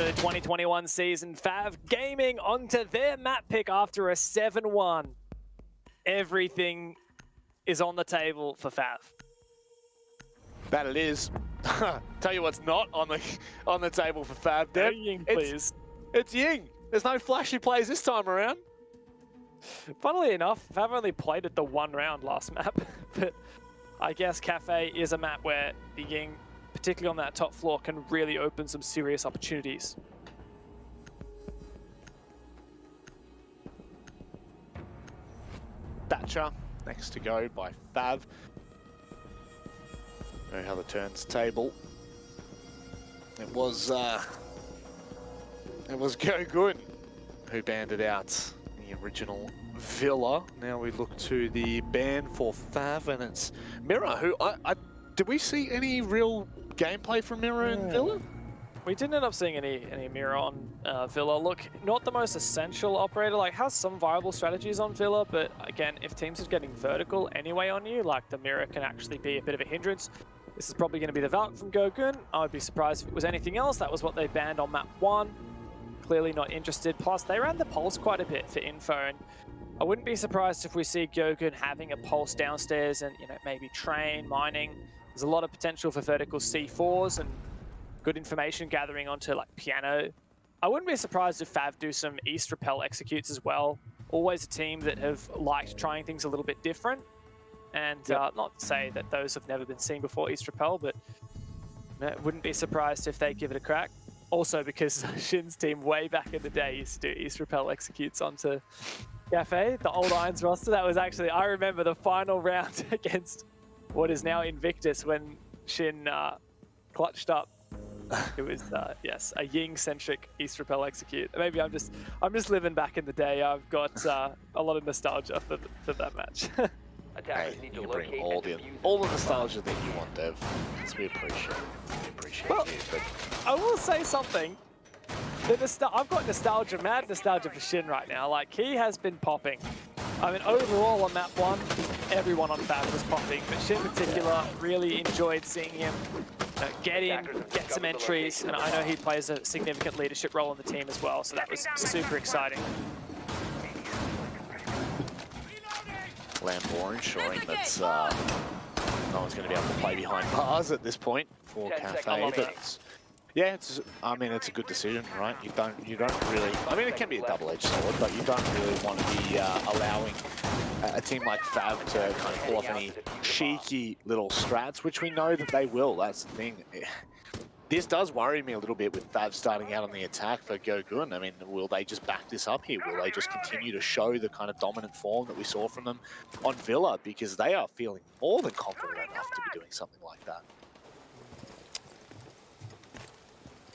the 2021 season. FAV Gaming onto their map pick after a 7-1. Everything is on the table for FAV. That it is. Tell you what's not on the table for FAV, Deb. Ying, please. It's Ying. There's no flashy plays this time around. Funnily enough, FAV only played it the one round last map, but I guess Kafe is a map where the Ying, particularly on that top floor, can really open some serious opportunities. Thatcher next to go by FAV. Know how the turns table. It was GyoGun who banded out the original Villa. Now we look to the ban for FAV, and it's Mirror, who did we see any real gameplay from Mirror in Villa? We didn't end up seeing any Mirror on Villa. Look, not the most essential operator, like has some viable strategies on Villa, but again, if teams are getting vertical anyway on you, like the Mirror can actually be a bit of a hindrance. This is probably going to be the Valk from GyoGun. I would be surprised if it was anything else. That was what they banned on map 1. Clearly not interested. Plus, they ran the pulse quite a bit for info, and I wouldn't be surprised if we see GyoGun having a pulse downstairs and, you know, maybe train, mining. There's a lot of potential for vertical C4s and good information gathering onto like piano. I wouldn't be surprised if FAV do some East Repel executes as well. Always a team that have liked trying things a little bit different. And not to say that those have never been seen before, East Repel, but wouldn't be surprised if they give it a crack. Also because Shin's team way back in the day used to do East Repel executes onto Kafe, the old Irons roster. That was actually, I remember the final round against what is now Invictus when Shin clutched up. It was, yes, a Ying-centric East Repel execute. Maybe I'm just living back in the day. I've got a lot of nostalgia for that match. Hey, you can bring all the nostalgia that you want, Dev. So we appreciate it. We appreciate well, you. But I will say something. I've got nostalgia, mad nostalgia for Shin right now. Like, he has been popping. I mean, overall on map 1, everyone on FAV was popping, but Shin in particular, really enjoyed seeing him get in, get some entries, and I know he plays a significant leadership role in the team as well, so that was super exciting. Lamborn showing that no one's going to be able to play behind bars at this point for Kafe. But yeah, I mean, it's a good decision, right? You don't really. I mean, it can be a double-edged sword, but you don't really want to be allowing a team like FAV to kind of pull off any cheeky little strats, which we know that they will. That's the thing. This does worry me a little bit with FAV starting out on the attack for GyoGun. I mean, will they just back this up here? Will they just continue to show the kind of dominant form that we saw from them on Villa? Because they are feeling more than confident enough to be doing something like that.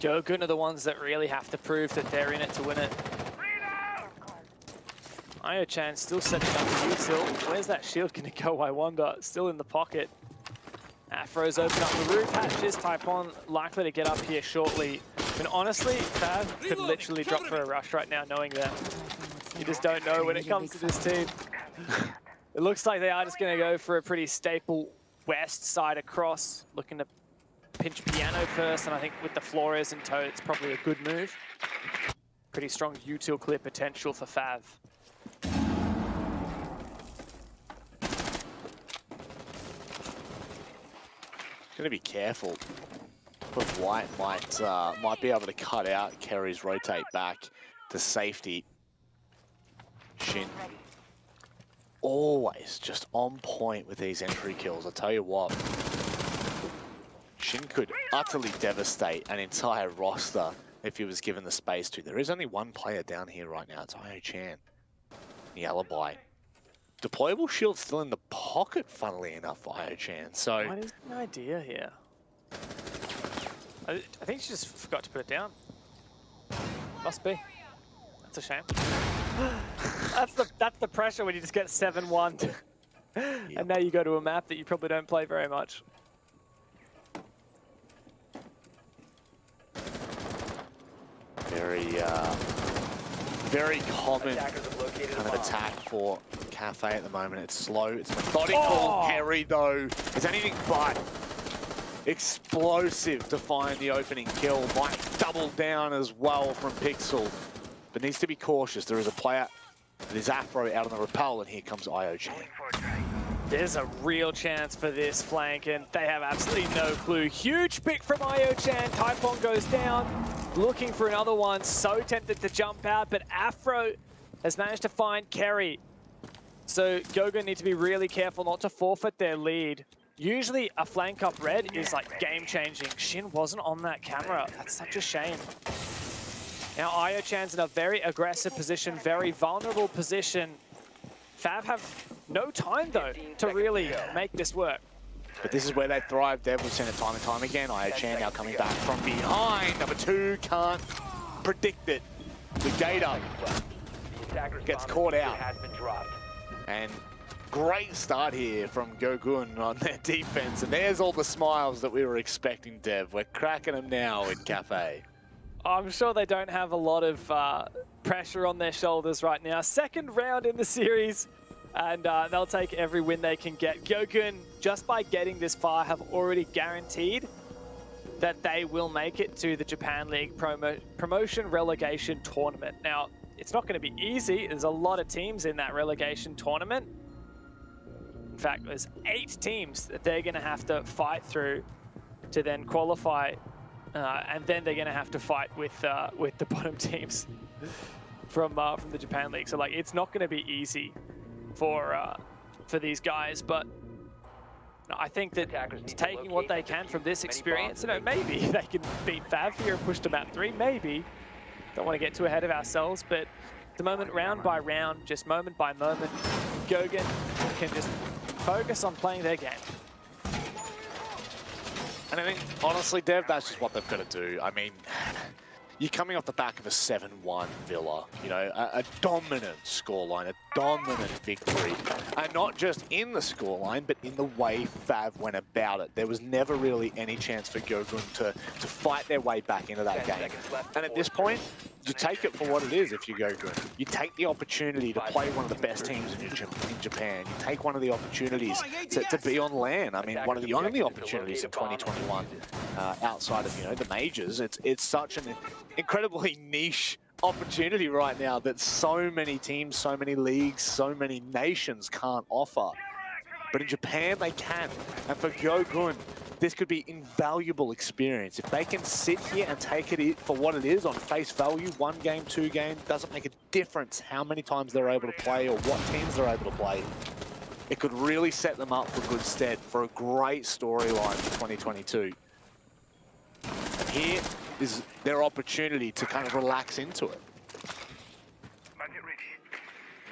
GyoGun are the ones that really have to prove that they're in it to win it. Io-chan still setting up the util. Where's that shield going to go, I wonder? Still in the pocket. Afro's open up the roof hatches. Typon likely to get up here shortly. And honestly, FAV could literally drop for a rush right now, knowing that you just don't know when it comes to this team. It looks like they are just going to go for a pretty staple west side across, looking to pinch piano first, and I think with the Flores in tow, it's probably a good move. Pretty strong util clear potential for FAV. Going to be careful, but White might be able to cut out Kerry's rotate back to safety. Shin always just on point with these entry kills. I tell you what, Shin could utterly devastate an entire roster if he was given the space to. There is only one player down here right now. It's Io-chan, the alibi. Deployable shield still in the pocket, funnily enough, for Io-chan. So what is the idea here? I think she just forgot to put it down. Must be. That's a shame. that's the pressure when you just get 7-1. And now you go to a map that you probably don't play very much. Very common kind of attack for Kafe at the moment. It's slow, it's methodical. Kerry, though, is anything but. explosive to find the opening kill. Might double down as well from Pixel, but needs to be cautious. There is a player, there's Afro out on the rappel, and here comes IO-Chan. There's a real chance for this flank, and they have absolutely no clue. Huge pick from IO-Chan. Taipon goes down, looking for another one. So tempted to jump out, but Afro has managed to find Kerry. So GyoGun need to be really careful not to forfeit their lead. Usually a flank up red is like game-changing. Shin wasn't on that camera. That's such a shame. Now IO-Chan's in a very aggressive position, very vulnerable position. FAV have no time though to really make this work. But this is where they thrive, Dev. We've seen it time and time again. IO-Chan now coming back from behind. Number 2 can't predict it. The Gator gets caught out. And great start here from GyoGun on their defense. And there's all the smiles that we were expecting, Dev. We're cracking them now in Kafe. I'm sure they don't have a lot of pressure on their shoulders right now. Second round in the series, and they'll take every win they can get. GyoGun, just by getting this far, have already guaranteed that they will make it to the Japan League promotion relegation tournament. Now, it's not going to be easy. There's a lot of teams in that relegation tournament. In fact, there's 8 teams that they're going to have to fight through to then qualify, and then they're going to have to fight with the bottom teams from the Japan League. So like, it's not going to be easy for these guys, but no, I think that taking what they can from this experience, you know, maybe they can beat FAV here and push to map 3, maybe. Don't want to get too ahead of ourselves, but at the moment, round by round, just moment by moment, GyoGun can just focus on playing their game. And I think, honestly, Dev, that's just what they've got to do. I mean, you're coming off the back of a 7-1 Villa, you know, a dominant scoreline, a dominant victory. And not just in the scoreline, but in the way FAV went about it. There was never really any chance for GyoGun to fight their way back into that game. And at this point, you take it for what it is if you GyoGun. You take the opportunity to play one of the best teams in Japan. You take one of the opportunities to be on LAN. I mean, one of the only opportunities in 2021 outside of, you know, the majors. It's such an incredibly niche opportunity right now that so many teams, so many leagues, so many nations can't offer. But in Japan, they can. And for GyoGun, this could be invaluable experience. If they can sit here and take it for what it is on face value, 1 game, 2 game, doesn't make a difference how many times they're able to play or what teams they're able to play. It could really set them up for good stead for a great storyline for 2022. And here is their opportunity to kind of relax into it.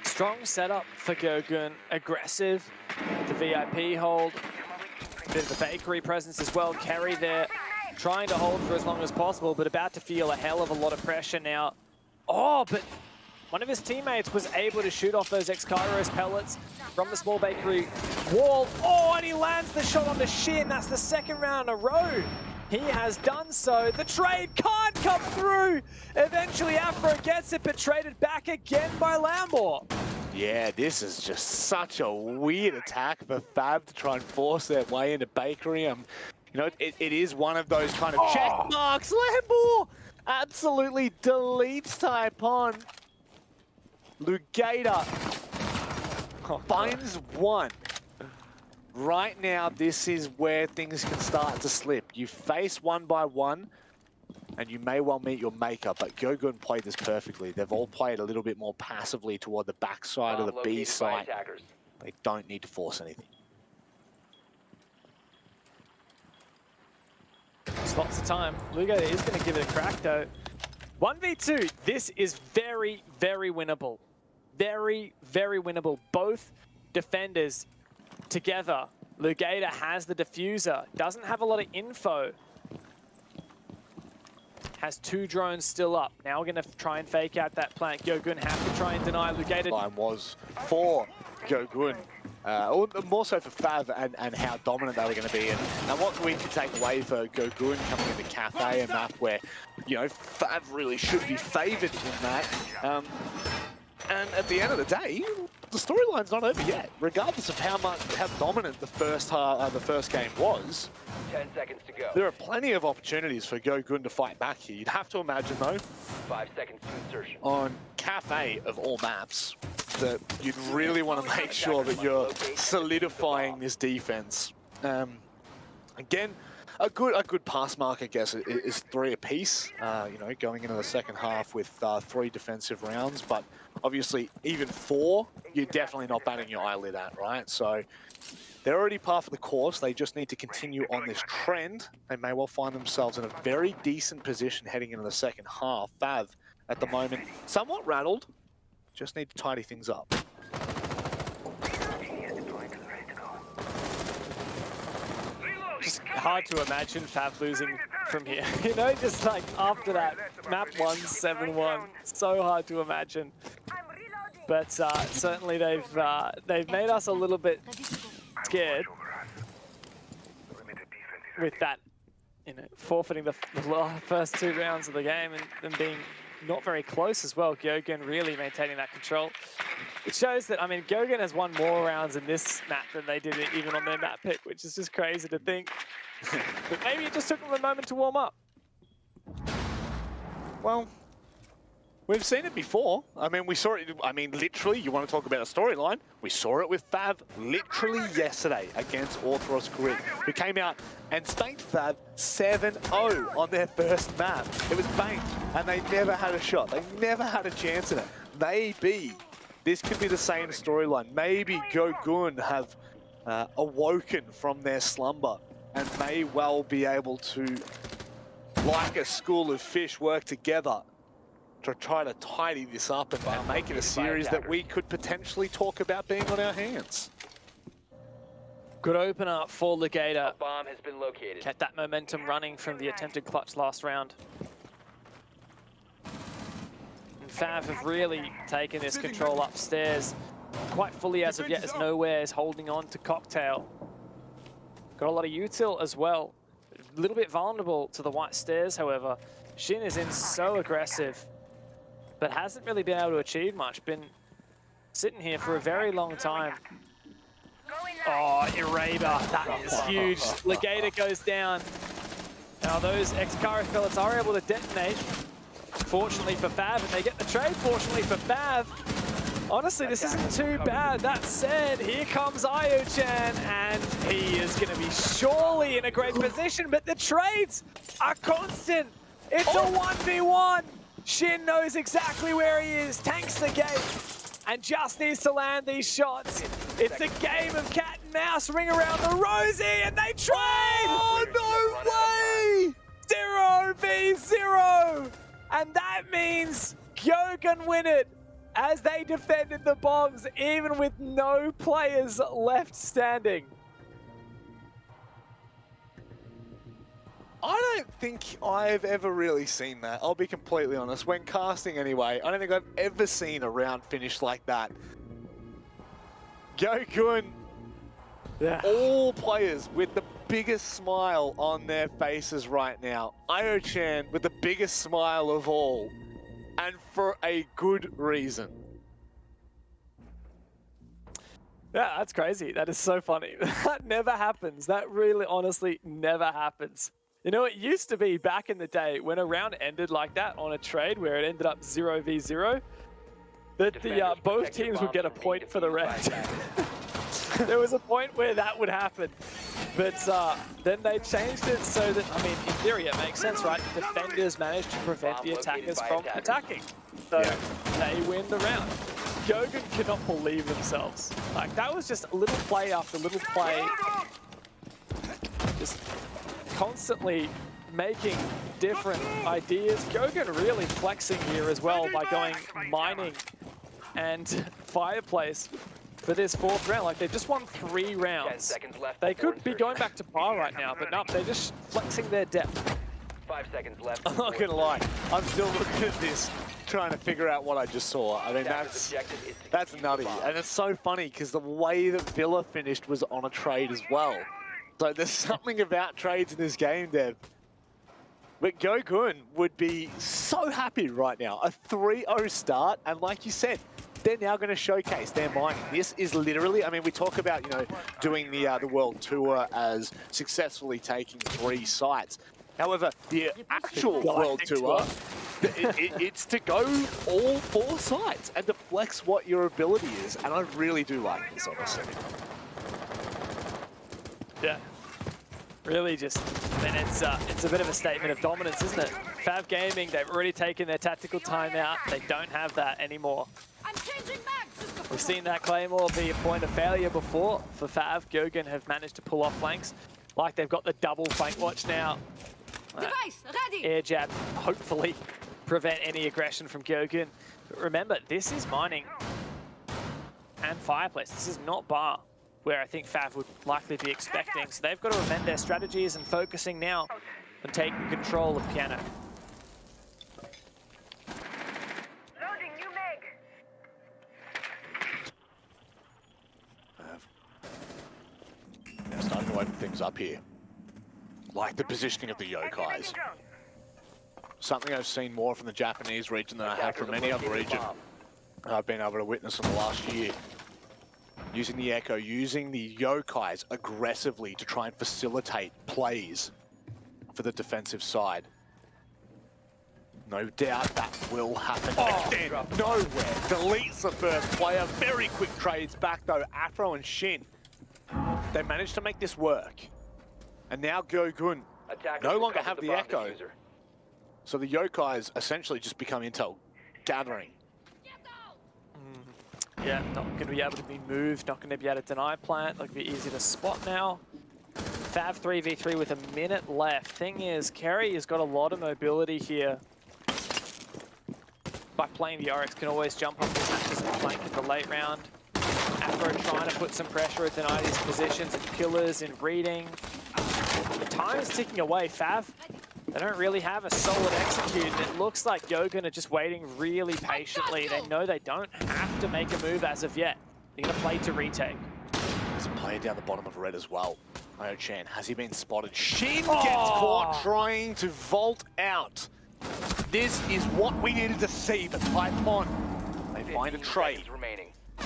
Strong setup for GyoGun, aggressive, the VIP hold, bit of a bakery presence as well. Kerry there, trying to hold for as long as possible, but about to feel a hell of a lot of pressure now. Oh, but one of his teammates was able to shoot off those X-Kairos pellets from the small bakery wall. Oh, and he lands the shot on the shin. That's the 2nd round in a row. He has done so. The trade can't come through. Eventually, Afro gets it, but traded back again by Lambor. Yeah, this is just such a weird attack for FAV to try and force their way into bakery. You know, it is one of those kind of check marks. Lambor absolutely deletes Taipon. Lugator finds 1. Right now, this is where things can start to slip. You face 1 by 1, and you may well meet your maker, but GyoGun played this perfectly. They've all played a little bit more passively toward the backside of the B site. They don't need to force anything. There's lots of time. Lugator is going to give it a crack, though. 1v2, this is very, very winnable. Very, very winnable. Both defenders together. Lugator has the diffuser, doesn't have a lot of info. Has 2 drones still up. Now we're going to try and fake out that plant. GyoGun have to try and deny Lugator. Line was for GyoGun, or more so for FAV and how dominant they were going to be. And what we can take away for GyoGun coming into Kafe, a map where, you know, FAV really should be favoured in that. And at the end of the day, the storyline's not over yet. Regardless of how dominant the first game was, 10 seconds to go. there are plenty of opportunities for GyoGun to fight back here. You'd have to imagine, though, 5 seconds to insertion. on Kafe of all maps, that you'd really want to make sure that you're solidifying this defense. Again, a good pass mark, I guess, is 3 apiece. You know, going into the second half with 3 defensive rounds, but obviously even 4, you're definitely not batting your eyelid at, right? So they're already par for the course. They just need to continue on this trend. They may well find themselves in a very decent position heading into the second half. FAV, at the moment, somewhat rattled. Just need to tidy things up. Just hard to imagine FAV losing from here. You know, just like after that map 1, 7-1, so hard to imagine. But certainly they've made us a little bit scared with that, you know, forfeiting the first 2 rounds of the game and them being not very close as well. GyoGun really maintaining that control. It shows that, I mean, GyoGun has won more rounds in this map than they did even on their map pick, which is just crazy to think. But maybe it just took them a moment to warm up. Well, we've seen it before. I mean, we saw it, I mean, literally, you want to talk about a storyline? We saw it with FAV literally yesterday against Orthros Grid, who came out and spanked FAV 7-0 on their first map. It was banked, and they never had a shot. They never had a chance in it. Maybe this could be the same storyline. Maybe GyoGun have awoken from their slumber and may well be able to, like a school of fish, work together to try to tidy this up and make it a series that we could potentially talk about being on our hands. Good opener for Legator. Bomb has been located. Kept that momentum running from the attempted clutch last round. And FAV have really taken this control upstairs quite fully as of yet, as Nowhere is holding on to Cocktail. Got a lot of util as well. A little bit vulnerable to the white stairs, however. Shin is in so aggressive, but hasn't really been able to achieve much. Been sitting here for a very long time. Oh, Eraber, that is huge. Legator goes down. Now those X-Karis pellets are able to detonate. Fortunately for FAV, and they get the trade, fortunately for FAV. Honestly, this isn't too bad. That said, here comes Io-chan, and he is going to be surely in a great position, but the trades are constant. It's a 1v1. Shin knows exactly where he is, tanks the gate, and just needs to land these shots. It's a game of cat and mouse, ring around the rosy, and they trade! Oh, no way! 0v0! And that means GyoGun win it, as they defended the bombs, even with no players left standing. I don't think I've ever really seen that. I'll be completely honest. When casting anyway, I don't think I've ever seen a round finish like that. GyoGun, all players with the biggest smile on their faces right now. Io-chan with the biggest smile of all. And for a good reason. Yeah, that's crazy. That is so funny. That never happens. That really, honestly, never happens. You know, it used to be back in the day when a round ended like that on a trade where it ended up 0v0, that both teams would get a point for the round. There was a point where that would happen. But then they changed it so that, I mean, in theory, it makes sense, right? The defenders managed to prevent the attackers from attacking. So they win the round. GyoGun cannot believe themselves. Like, that was just a little play after little play. Just constantly making different ideas. GyoGun really flexing here as well by going mining and fireplace for this 4th round. Like, they've just won 3 rounds. They could be going back to par right now, but no, they're just flexing their depth. 5 seconds left. I'm not gonna lie, I'm still looking at this, trying to figure out what I just saw. I mean, that's nutty. And it's so funny because the way that Villa finished was on a trade as well. So there's something about trades in this game, Dev. But GyoGun would be so happy right now. A 3-0 start, and like you said, they're now going to showcase their mining. This is literally, I mean, we talk about, you know, doing the world tour as successfully taking 3 sites. However, the actual world tour, it's to go all 4 sites and to flex what your ability is. And I really do like this, honestly. Yeah. Really just, I mean, it's a bit of a statement of dominance, isn't it? FAV Gaming, they've already taken their tactical timeout. They don't have that anymore. I'm changing mags. We've seen that Claymore be a point of failure before for FAV. GyoGun have managed to pull off flanks. Like they've got the double flank watch now. Device ready. Air jab, hopefully prevent any aggression from GyoGun. But remember, this is mining and fireplace. This is not bar, where I think FAV would likely be expecting. So they've got to amend their strategies and focusing now on taking control of Piano. Loading new mag. They're starting to open things up here. Like the positioning of the Yokais. Something I've seen more from the Japanese region than I have from any other region I've been able to witness in the last year. Using the Echo, using the Yokais aggressively to try and facilitate plays for the defensive side. No doubt that will happen. Again, nowhere. Deletes the first player. Very quick trades back though. Afro and Shin. They managed to make this work. And now GyoGun no longer have the Echo. So the Yokais essentially just become intel gathering. Yeah, not going to be able to be moved, not going to be able to deny plant. Like, be easy to spot now. FAV 3v3 with a minute left. Thing is, Kerry has got a lot of mobility here. By playing the Oryx, can always jump off the matches and flank in the late round. Afro trying to put some pressure and deny these positions and killers in reading. The time is ticking away. FAV, they don't really have a solid execute, and it looks like GyoGun are just waiting really patiently. They know they don't have to make a move as of yet. They're going to play to retake. There's a player down the bottom of red as well. Io-Chan, has he been spotted? Shin gets caught trying to vault out. This is what we needed to see, but Python, they find a trade.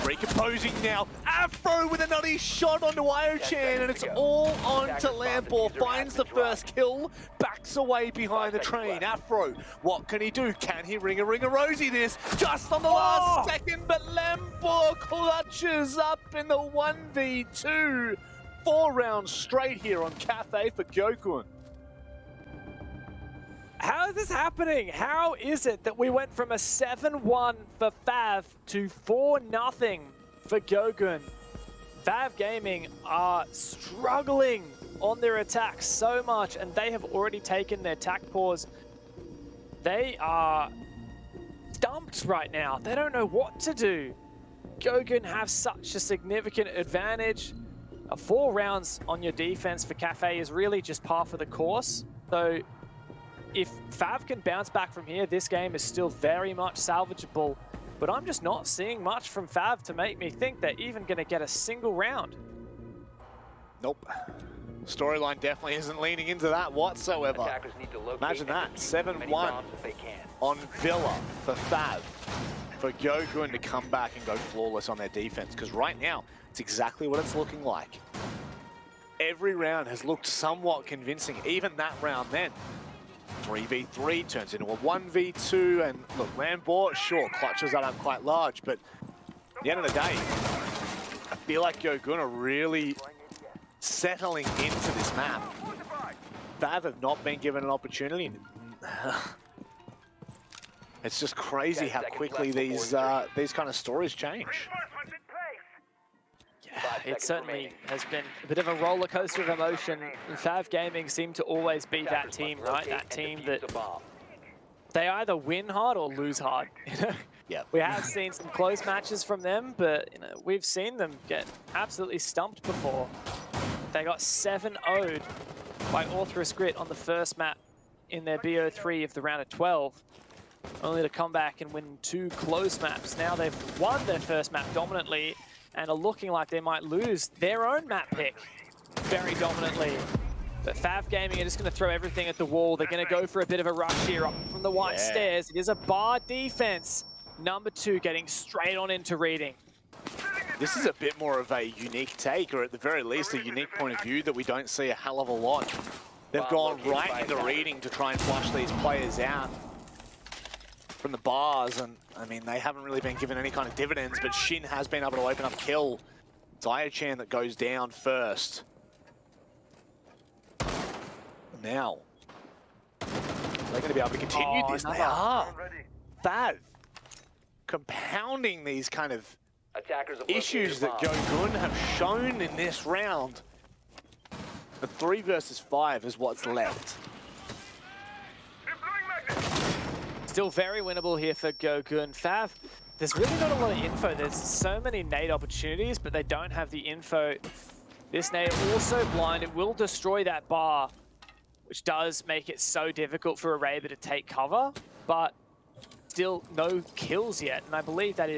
Recomposing now. Afro with a nutty shot onto Io-Chan, and it's all on to Lampor. Finds the first kill, backs away behind the train. Afro, what can he do? Can he ring-a-rosie this? Just on the last second, but Lampor clutches up in the 1v2. 4 rounds straight here on Kafe for GyoGun. How is this happening? How is it that we went from a 7-1 for FAV to 4-0 for GyoGun? FAV Gaming are struggling on their attacks so much, and they have already taken their tack pause. They are dumped right now. They don't know what to do. GyoGun have such a significant advantage. 4 rounds on your defense for Kafe is really just par for the course. So if FAV can bounce back from here, this game is still very much salvageable. But I'm just not seeing much from FAV to make me think they're even going to get a single round. Nope. Storyline definitely isn't leaning into that whatsoever. Imagine that, 7-1 on Villa for FAV. For GyoGun to come back and go flawless on their defense. Because right now, it's exactly what it's looking like. Every round has looked somewhat convincing, even that round then. 3v3 turns into a 1v2, and look, Lampor, sure, clutches that up quite large, but at the end of the day, I feel like GyoGun are really settling into this map. FAV have not been given an opportunity. It's just crazy how quickly these kind of stories change. It certainly has been a bit of a roller coaster of emotion. FAV Gaming seem to always be that team, right? That team that they either win hard or lose hard. Yeah. We have seen some close matches from them, but we've seen them get absolutely stumped before. They got 7-0'd by Orthrus Grit on the first map in their BO3 of the round of 12, only to come back and win 2 close maps. Now they've won their first map dominantly, and are looking like they might lose their own map pick very dominantly. But FAV Gaming are just going to throw everything at the wall. They're going to go for a bit of a rush here up from the white stairs. It is a bar defense. Number 2 getting straight on into reading. This is a bit more of a unique take, or at the very least a unique point of view that we don't see a hell of a lot. They've gone right into reading to try and flush these players out from the bars, and I mean, they haven't really been given any kind of dividends, but Shin has been able to open up kill. It's Ayachan that goes down first. Now, they're going to be able to continue this. They are. FAV compounding these kind of issues that GyoGun have shown in this round. The 3 versus 5 is what's left. Still very winnable here for GyoGun. FAV, there's really not a lot of info. There's so many nade opportunities, but they don't have the info. This nade also blind. It will destroy that bar, which does make it so difficult for Araber to take cover, but still no kills yet. And I believe that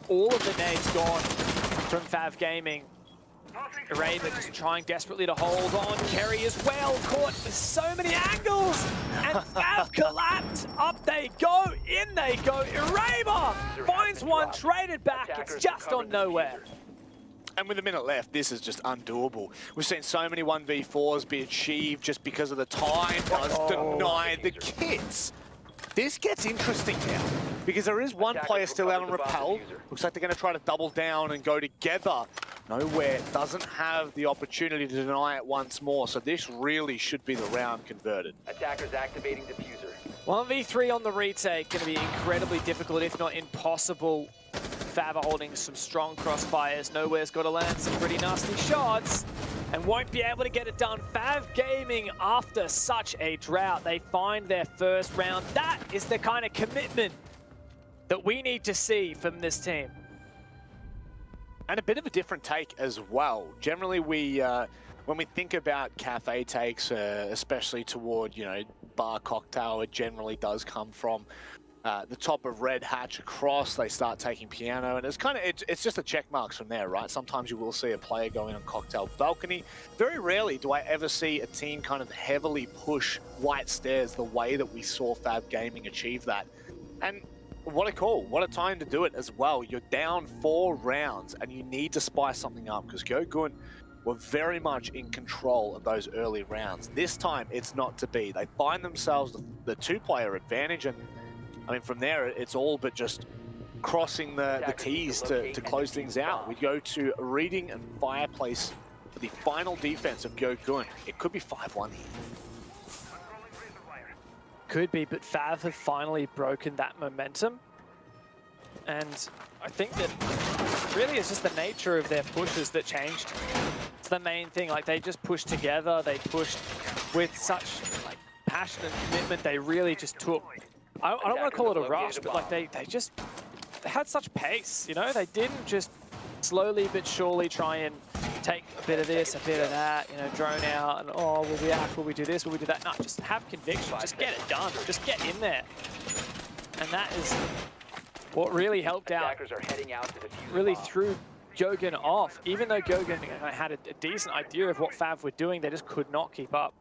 all of the nades gone from FAV Gaming. Araber just trying desperately to hold on. Kerry as well, caught with so many angles, and FAV collapsed. Up they go, in they go. Araber finds one, traded back. It's just on nowhere. And with a minute left, this is just undoable. We've seen so many 1v4s be achieved just because of the time. Does deny the kits. This gets interesting now, because there is one player still out on rappel. Looks like they're going to try to double down and go together. Nowhere, doesn't have the opportunity to deny it once more, so this really should be the round converted. Attackers activating diffuser. 1v3 on the retake, going to be incredibly difficult, if not impossible. FAV are holding some strong crossfires. Nowhere's got to land some pretty nasty shots and won't be able to get it done. FAV Gaming, after such a drought, they find their first round. That is the kind of commitment that we need to see from this team. And a bit of a different take as well. Generally, when we think about Kafe takes, especially toward, you know, bar cocktail, it generally does come from the top of red hatch across. They start taking piano, and it's just the check marks from there, right? Sometimes you will see a player going on cocktail balcony. Very rarely do I ever see a team kind of heavily push white stairs the way that we saw FAV Gaming achieve that. And what a call, what a time to do it as well. You're down 4 rounds and you need to spice something up, because GyoGun were very much in control of those early rounds. This time it's not to be. They find themselves the 2-player advantage, and I mean, from there it's all but just crossing the T's to close things out. We go to reading and fireplace for the final defense of GyoGun. It could be 5-1 here. Could be, but FAV have finally broken that momentum. And I think that really it's just the nature of their pushes that changed. It's the main thing. Like, they just pushed together. They pushed with such like passion and commitment. They really just took, I don't want to call it a rush, but like they had such pace, you know? They didn't just slowly but surely try and take a bit of this, a bit of that, you know, drone out, and oh, will we act, will we do this, will we do that? No, just have conviction, just get it done, just get in there. And that is what really helped out, really threw GyoGun off. Even though GyoGun had a decent idea of what FAV were doing, they just could not keep up.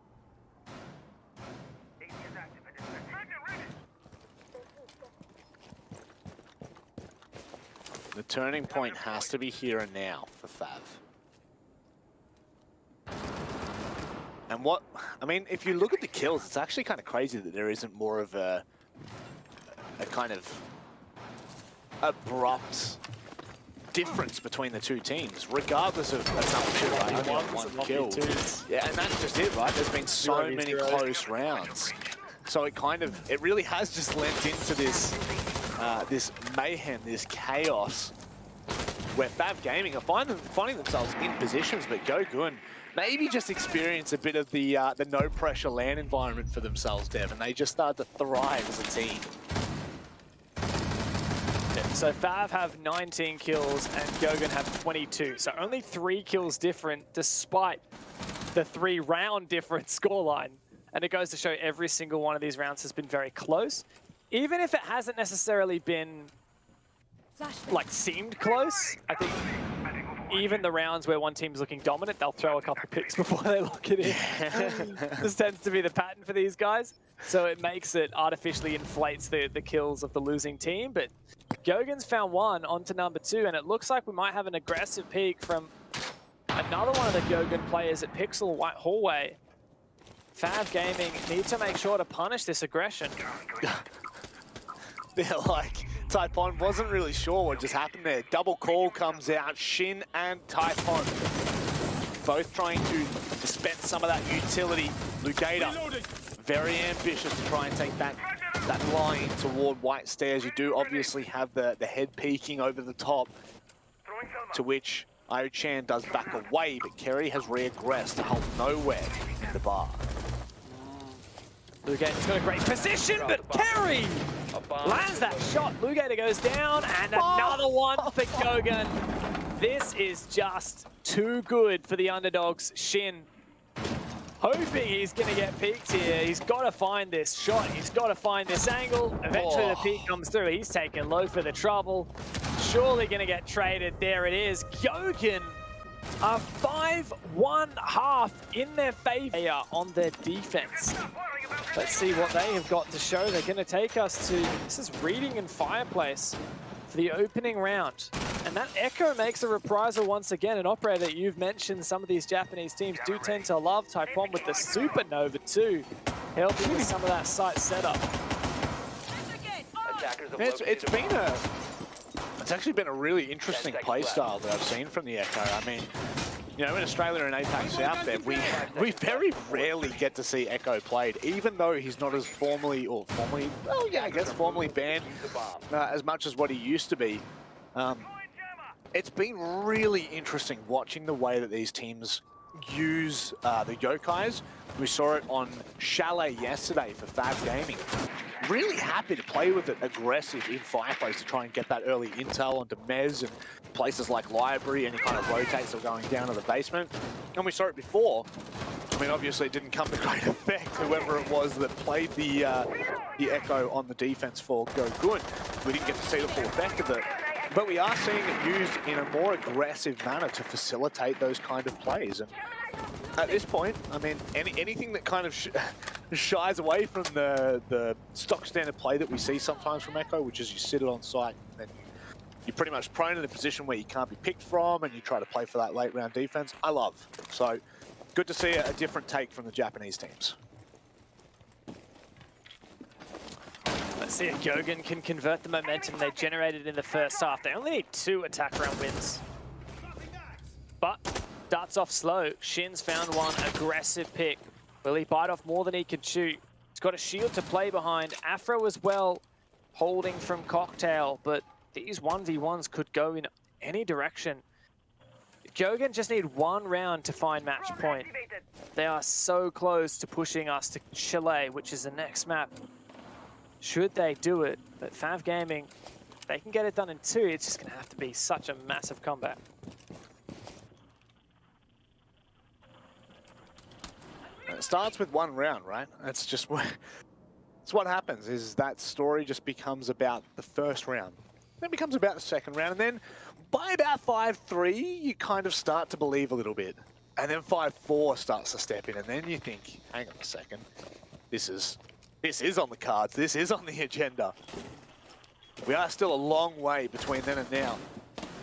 The turning point has to be here and now for FAV. And what, I mean, if you look at the kills, it's actually kind of crazy that there isn't more of a kind of abrupt difference between the two teams, regardless of assumption, right? You want one kill. Yeah, and that's just it, right? There's been so many close rounds. So it really has just lent into this, this mayhem, this chaos, where FAV Gaming are finding themselves in positions, but GyoGun maybe just experience a bit of the no-pressure LAN environment for themselves, Dev, and they just start to thrive as a team. Yeah, so FAV have 19 kills and GyoGun have 22, so only 3 kills different despite the 3-round different scoreline. And it goes to show every single one of these rounds has been very close. Even if it hasn't necessarily been, like, seemed close, I think even the rounds where one team's looking dominant, they'll throw a couple picks before they lock it in. This tends to be the pattern for these guys. So it makes it artificially inflates the kills of the losing team. But GyoGun's found one onto number 2, and it looks like we might have an aggressive peek from another one of the GyoGun players at Pixel White Hallway. FAV Gaming need to make sure to punish this aggression. Yeah, like, Taipon wasn't really sure what just happened there. Double call comes out. Shin and Taipon both trying to dispense some of that utility. Lugator, very ambitious to try and take that line toward White Stairs. You do obviously have the head peeking over the top, to which Io-Chan does back away, but Kerry has reaggressed to help nowhere in the bar. Lugator's got a great position, but Kerry lands that shot. Lugator goes down, and another one for GyoGun. This is just too good for the underdogs. Shin hoping he's going to get peeked here. He's got to find this shot. He's got to find this angle. Eventually the peek comes through. He's taking low for the trouble. Surely going to get traded. There it is. GyoGun are 5-1-1/2 in their favor on their defense. Let's see what they have got to show. They're going to take us to, this is Reading and Fireplace for the opening round. And that Echo makes a reprisal once again. An operator that you've mentioned, some of these Japanese teams do tend to love. Taipon with the Supernova too, helping with some of that site setup. It's actually been a really interesting playstyle that I've seen from the Echo. I mean, you know, in Australia and APAC South there, we very rarely get to see Echo played, even though he's not as formally banned as much as what he used to be. It's been really interesting watching the way that these teams use the Yokais. We saw it on Chalet yesterday for FAV Gaming. Really happy to play with it aggressive in Fireplace to try and get that early intel onto Mez and places like Library, any kind of rotates that are going down to the basement. And we saw it before. I mean, obviously it didn't come to great effect, whoever it was that played the Echo on the defense for GyoGun. We didn't get to see the full effect of it. But we are seeing it used in a more aggressive manner to facilitate those kind of plays. And at this point, I mean, anything that kind of shies away from the stock standard play that we see sometimes from Echo, which is you sit it on site and you're pretty much prone in a position where you can't be picked from and you try to play for that late round defense, I love. So good to see a different take from the Japanese teams. Let's see if GyoGun can convert the momentum they generated in the first half. They only need 2 attack round wins. But starts off slow. Shin's found one aggressive pick. Will he bite off more than he can chew? He's got a shield to play behind. Afro as well, holding from Cocktail, but these 1v1s could go in any direction. GyoGun just need 1 round to find match point. They are so close to pushing us to Chile, which is the next map. Should they do it? But FAV Gaming, they can get it done in 2. It's just going to have to be such a massive comeback. It starts with 1 round, right? That's just what, that's what happens, is that story just becomes about the first round. Then it becomes about the second round, and then by about 5-3, you kind of start to believe a little bit. And then 5-4 starts to step in, and then you think, hang on a second, this is on the cards, this is on the agenda. We are still a long way between then and now.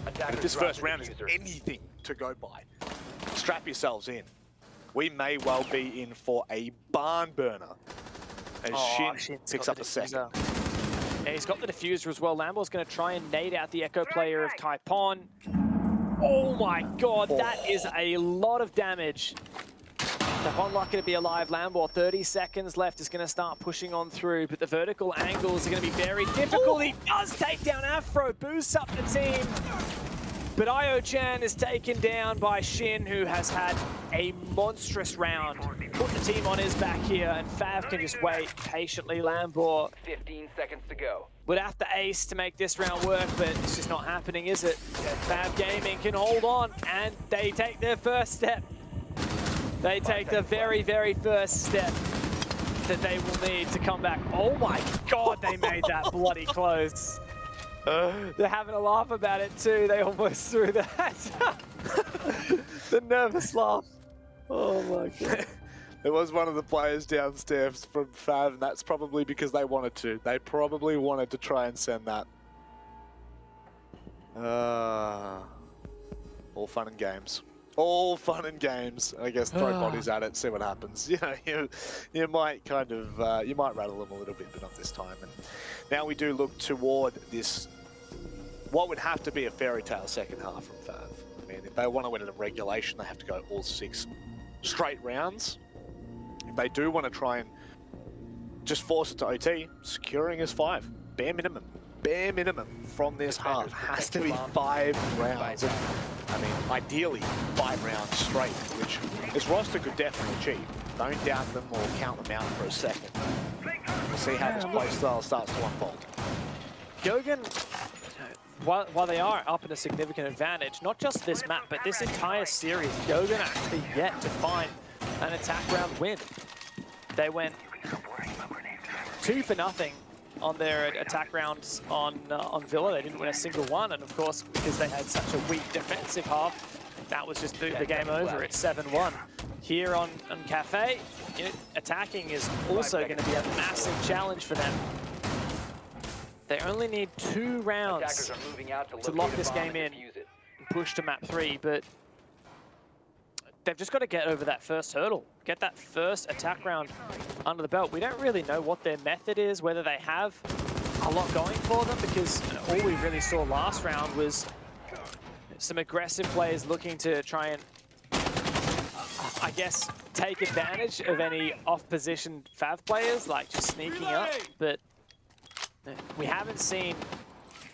And if this first round is anything to go by, strap yourselves in. We may well be in for a barn burner as Shin picks up the second. Yeah, he's got the diffuser as well. Lambo's going to try and nade out the Echo player of Taipon. Oh my god, that is a lot of damage. Taipon lucky to be alive. Lambo, 30 seconds left, is going to start pushing on through, but the vertical angles are going to be very difficult. He does take down Afro, boosts up the team. But Io-Chan is taken down by Shin, who has had a monstrous round. Put the team on his back here, and FAV can just wait patiently. Lambo 15 seconds to go. would have to ace to make this round work, but it's just not happening, is it? FAV Gaming can hold on, and they take their first step. They take the very, very first step that they will need to come back. Oh my god, they made that bloody close. They're having a laugh about it too. They almost threw that. The nervous laugh. Oh my god. There was one of the players downstairs from FAV, and that's probably because they wanted to. They probably wanted to try and send that. All fun and games. All fun and games. I guess throw bodies at it, see what happens. You know, you might kind of you might rattle them a little bit, but not this time. And now we do look toward this, what would have to be a fairy tale second half from FAV. I mean, if they want to win it in regulation, they have to go all 6 straight rounds. If they do want to try and just force it to OT, securing is 5. Bare minimum. Bare minimum from this half has to be 5 rounds. And, I mean, ideally 5 rounds straight, which this roster could definitely achieve. Don't doubt them or count them out for a second. We'll see how this playstyle starts to unfold. GyoGun, while they are up in a significant advantage, not just this map, but this entire series, GyoGun actually yet to find an attack round win. They went 2-0 on their attack rounds on Villa. They didn't win a single one, and of course, because they had such a weak defensive half, that was just the game over. It's 7-1. Here on Kafe, attacking is also going to be a massive challenge for them. They only need 2 rounds to lock this game in and push to map 3, but they've just got to get over that first hurdle, get that first attack round under the belt. We don't really know what their method is, whether they have a lot going for them, because all we really saw last round was some aggressive players looking to try and, I guess, take advantage of any off-position FAV players, like just sneaking up. But we haven't seen,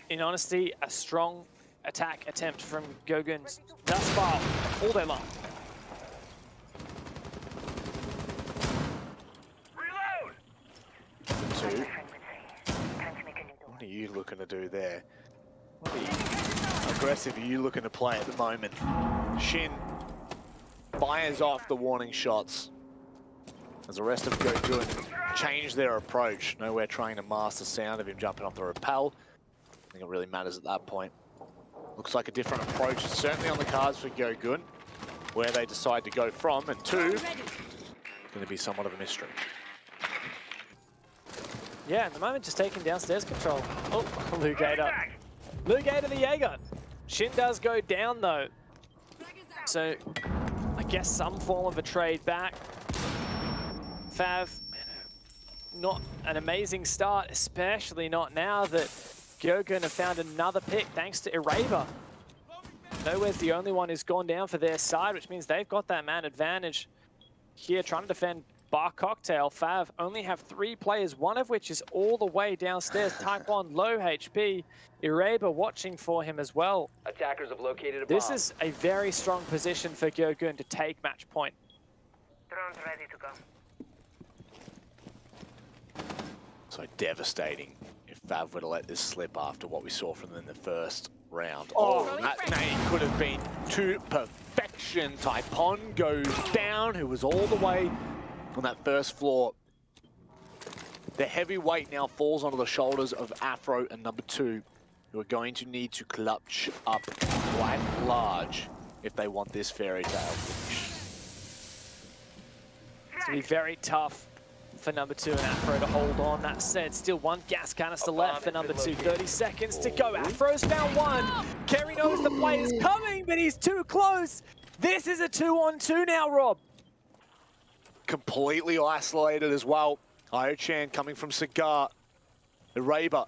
in honesty, a strong attack attempt from GyoGun thus far all day long. What are you looking to do there? What aggressive are you looking to play at the moment? Shin fires off the warning shots as the rest of GyoGun change their approach. Nowhere trying to mask the sound of him jumping off the rappel. I think it really matters at that point. Looks like a different approach is certainly on the cards for GyoGun, where they decide to go from, and 2, it's going to be somewhat of a mystery. Yeah, at the moment, just taking downstairs control. Oh, Lugator. Lugator the GyGn. Shin does go down, though. So, I guess some form of a trade back. FAV, not an amazing start, especially not now that GyoGun have found another pick, thanks to Eraber. Nowhere's the only one who's gone down for their side, which means they've got that man advantage here, trying to defend Bar Cocktail. FAV only have 3 players, one of which is all the way downstairs. Type 1, low HP. Eraber watching for him as well. Attackers have located a bomb. This is a very strong position for GyoGun to take match point. Drone's ready to go. So devastating if FAV were to let this slip after what we saw from them in the first round. Oh, that nade could have been to perfection. Taipon goes down, who was all the way on that first floor. The heavy weight now falls onto the shoulders of Afro and number 2, who are going to need to clutch up quite large if they want this fairy tale finish. It's going to be very tough for number 2 and Afro to hold on. That said, still 1 gas canister left for number 2. 30 seconds to go. Afro's found 1. Kerry knows the play is coming, but he's too close. This is a 2-on-2 now, Rob. Completely isolated as well. Io-Chan coming from Cigar. Eraber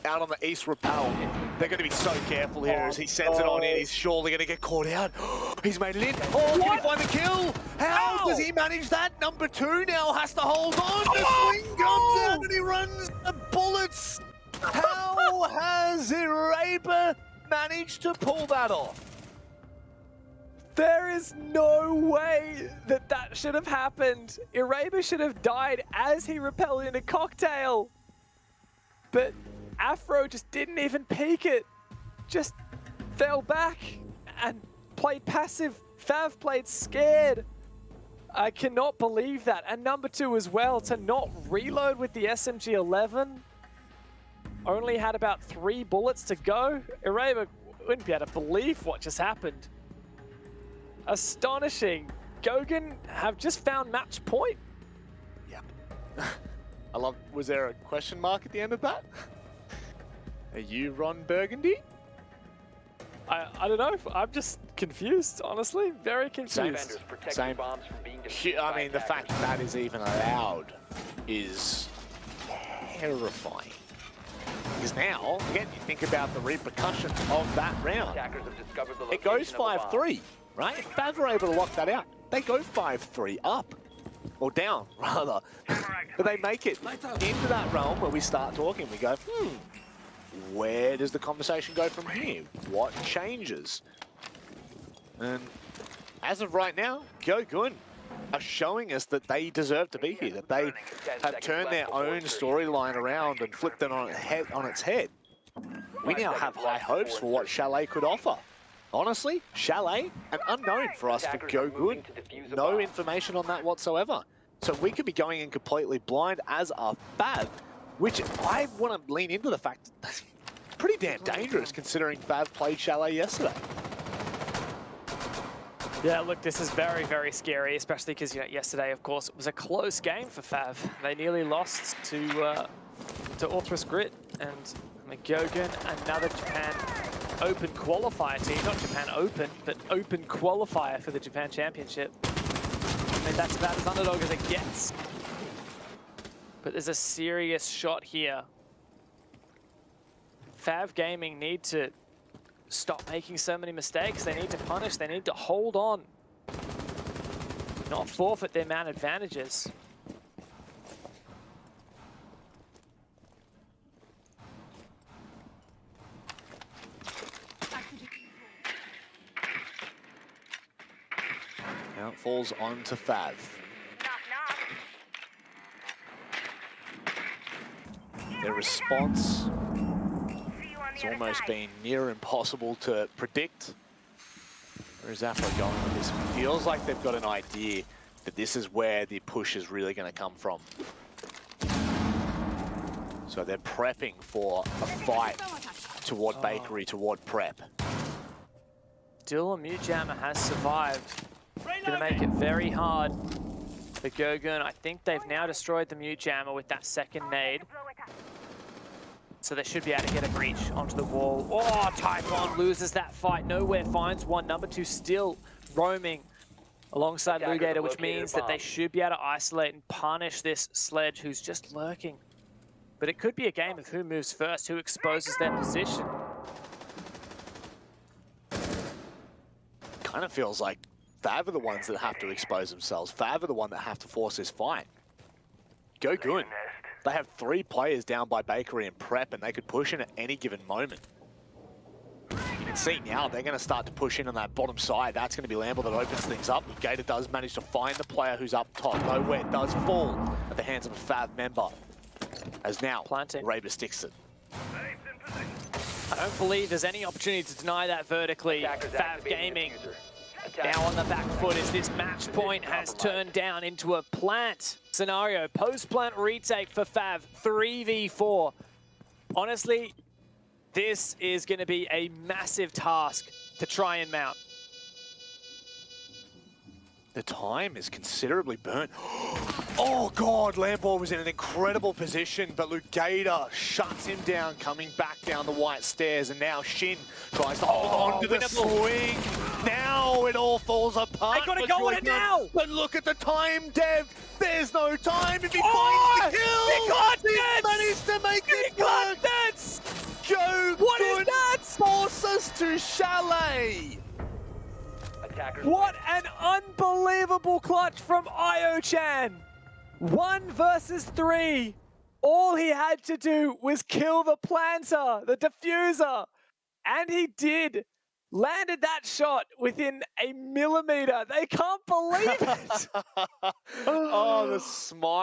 out on the east rappel. They're going to be so careful here as he sends it on in. He's surely going to get caught out. He's made it in. Oh, can he find the kill? How does he manage that? Number 2 now has to hold on. The swing comes out and he runs the bullets. How has Eraber managed to pull that off? There is no way that that should have happened. Eraber should have died as he rappelled into Cocktail. But Afro just didn't even peek it. Just fell back and played passive. FAV played scared. I cannot believe that. And number 2 as well, to not reload with the SMG-11. Only had about 3 bullets to go. Eraber wouldn't be able to believe what just happened. Astonishing. GyoGun have just found match point. Yep. I love, was there a question mark at the end of that? Are you Ron Burgundy? I don't know. I'm just confused, honestly. Very confused. Defenders protect Same. your bombs from being defused I by mean, the fact attackers. that is even allowed is terrifying. Because now, again, you think about the repercussions of that round. Attackers have discovered the It goes location of a bomb. 5-3, right? If FAV were able to lock that out, they go 5-3 up. Or down, rather. But they make it into that realm where we start talking. We go, where does the conversation go from here? What changes? And as of right now, GyoGun are showing us that they deserve to be here, that they have turned their own storyline around and flipped it on its head. We now have high hopes for what Chalet could offer. Honestly, Chalet, an unknown for us for GyoGun. No information on that whatsoever. So we could be going in completely blind as a FAV, which I want to lean into the fact that's pretty damn dangerous considering FAV played Chalet yesterday. Yeah, look, this is very, very scary, especially because, you know, yesterday, of course, it was a close game for FAV. They nearly lost to Orthrus Grit, and GyoGun, another Japan Open qualifier team. Not Japan Open, but Open qualifier for the Japan Championship. I mean, that's about as underdog as it gets. But there's a serious shot here. FAV Gaming need to stop making so many mistakes. They need to punish. They need to hold on. Not forfeit their man advantages. Now it falls onto FAV. Their response has almost been near impossible to predict. Where is Afro going with this? It feels like they've got an idea that this is where the push is really going to come from. So they're prepping for a fight toward Bakery, toward Prep. Still, a Mute Jammer has survived. Gonna make it very hard for GyoGun. I think they've now destroyed the Mute Jammer with that second nade. So they should be able to get a breach onto the wall. Oh, Typhon loses that fight. Nowhere finds one. Number 2 still roaming alongside Lugator, which means that they should be able to isolate and punish this Sledge who's just lurking. But it could be a game of who moves first, who exposes their position. Kind of feels like FAV are the ones that have to expose themselves. FAV are the one that have to force this fight. GyoGun. They have 3 players down by Bakery and Prep, and they could push in at any given moment. You can see now they're going to start to push in on that bottom side. That's going to be Lamble that opens things up. Gator does manage to find the player who's up top. Nowhere does fall at the hands of a FAV member. As now, Planting. Raber sticks it. I don't believe there's any opportunity to deny that vertically. FAV Gaming now on the back foot as this match point has turned down into a plant scenario. Post-plant retake for FAV, 3v4. Honestly, this is going to be a massive task to try and mount. The time is considerably burnt. Oh God, Lampard was in an incredible position, but Lugator shuts him down, coming back down the white stairs, and now Shin tries to hold on to the swing. Now it all falls apart. They gotta go on it now! But look at the time, Dev. There's no time if he Oh, finds the kill. he got He's it! managed to make it He got work. that! Joe, What is that? Force us to Chalet. What an unbelievable clutch from Io-chan. 1 versus 3. All he had to do was kill the planter, the diffuser. And he did. Landed that shot within a millimeter. They can't believe it. Oh, the smile.